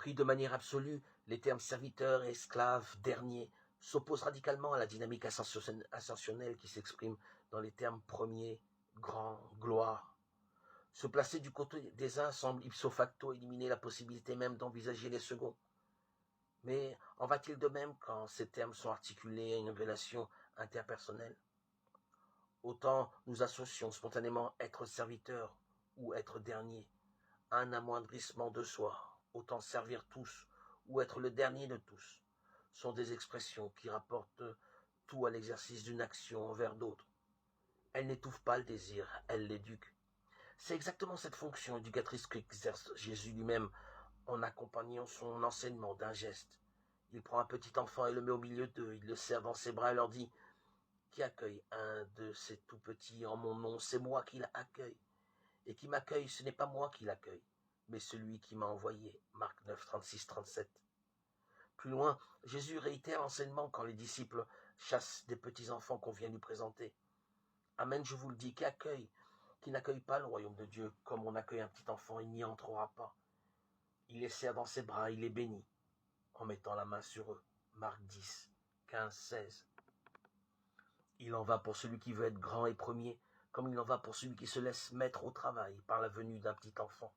Pris de manière absolue, les termes serviteur et esclave, dernier, s'opposent radicalement à la dynamique ascensionnelle qui s'exprime dans les termes premier, grand, gloire. Se placer du côté des uns semble ipso facto éliminer la possibilité même d'envisager les seconds. Mais en va-t-il de même quand ces termes sont articulés à une relation interpersonnelle? Autant nous associons spontanément être serviteur ou être dernier à un amoindrissement de soi, autant servir tous ou être le dernier de tous, sont des expressions qui rapportent tout à l'exercice d'une action envers d'autres. Elles n'étouffent pas le désir, elles l'éduquent. C'est exactement cette fonction éducatrice qu'exerce Jésus lui-même en accompagnant son enseignement d'un geste. Il prend un petit enfant et le met au milieu d'eux, il le serre dans ses bras et leur dit « Qui accueille un de ces tout petits en mon nom, c'est moi qui l'accueille. Et qui m'accueille, ce n'est pas moi qui l'accueille, mais celui qui m'a envoyé. » Marc 9, 36, 37. Plus loin, Jésus réitère l'enseignement quand les disciples chassent des petits enfants qu'on vient lui présenter. « Amen, je vous le dis, qui n'accueille pas le royaume de Dieu comme on accueille un petit enfant, il n'y entrera pas. Il les serre dans ses bras, il les bénit, en mettant la main sur eux. » Marc 10, 15, 16. Il en va pour celui qui veut être grand et premier, comme il en va pour celui qui se laisse mettre au travail par la venue d'un petit enfant.